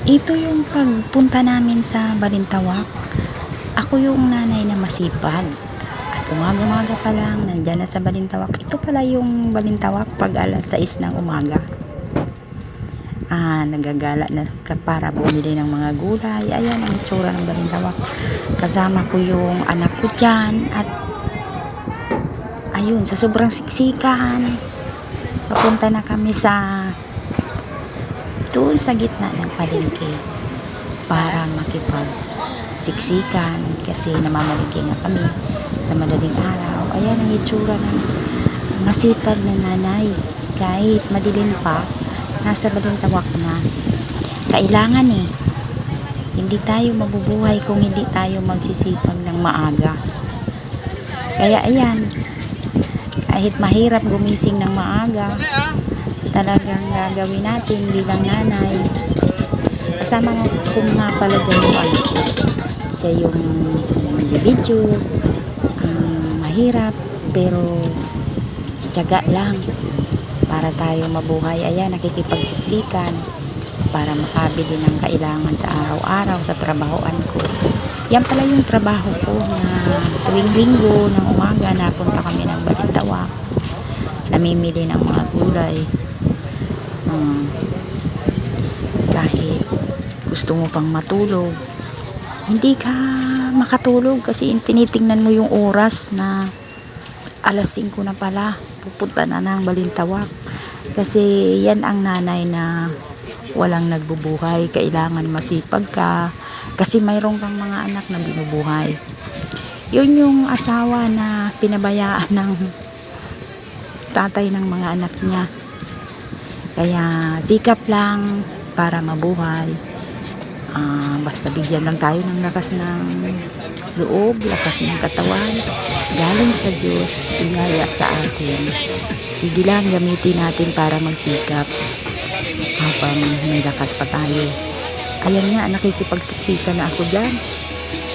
Ito yung pagpunta namin sa Balintawak. Ako yung nanay na masipag. At umaga-umaga pa lang, nandyan na sa Balintawak. Ito pala yung Balintawak pag alas 6 ng umaga. Nagagala na para bumili ng mga gulay. Ayan ang itsura ng Balintawak. Kasama ko yung anak ko dyan. At ayun, sa sobrang siksikan, papunta na kami doon sa gitna ng palengke para makipagsiksikan kasi namamalengke nga kami sa madaling araw. Ayan ang itsura ng masipag na nanay. Kahit madilim pa, nasa Balintawak na. Kailangan hindi tayo mabubuhay kung hindi tayo magsisipag ng maaga. Kaya ayan, kahit mahirap gumising ng maaga, talagang gagawin natin bilang nanay. Kasama ko nga pala dyan yung anak ko. Siya yung video. Mahirap pero tiyaga lang para tayo mabuhay. Ayan, nakikipagsiksikan para makabili ng kailangan sa araw-araw sa trabahoan ko. Yan pala yung trabaho ko na tuwing linggo ng umaga napunta kami ng Balintawak. Namimili ng mga gulay. Kahit gusto mo pang matulog, hindi ka makatulog kasi tinitingnan mo yung oras na alas 5 na pala, pupunta na ng Balintawak. Kasi yan ang nanay na walang nagbubuhay. Kailangan masipag ka kasi mayroon kang mga anak na binubuhay. Yun yung asawa na pinabayaan ng tatay ng mga anak niya. Kaya sikap lang para mabuhay. Basta bigyan lang tayo ng lakas ng loob, lakas ng katawan galing sa Diyos, biyaya sa atin. Sige lang, gamitin natin para magsikap habang may lakas pa tayo. Ayan nga, nakikipagsiksikan na ako dyan.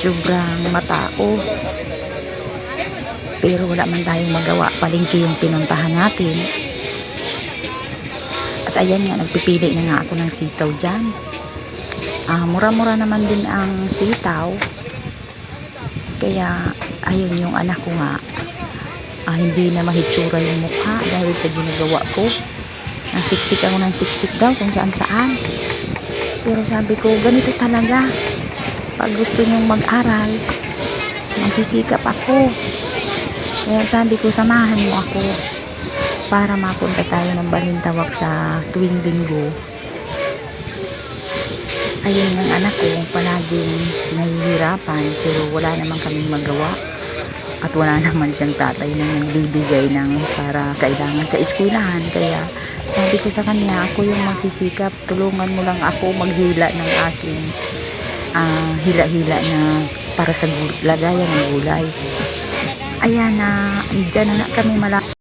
Sobrang matao, pero wala man tayong magawa. Palengke yung pinuntahan natin. At ayan nga, nagpipili na nga ako ng sitaw dyan. Mura-mura naman din ang sitaw. Kaya ayun, yung anak ko nga hindi na mahitsura yung mukha dahil sa ginagawa ko. Siksik ako ng siksik daw kung saan-saan. Pero sabi ko, ganito talaga. Pag gusto nyong mag-aral, magsisikap ako. Kaya sabi ko, samahan mo ako para mapunta tayo ng Balintawak sa tuwing linggo. Ayun ang anak ko, palaging nahihirapan pero wala naman kaming magawa. At wala naman siyang tatay na nagbibigay ng para kailangan sa eskwelahan. Kaya sabi ko sa kanya, ako yung magsisikap, tulungan mo lang ako maghila ng aking hila-hila na para sa lagayan ng gulay. Ayan, dyan na kami malapit.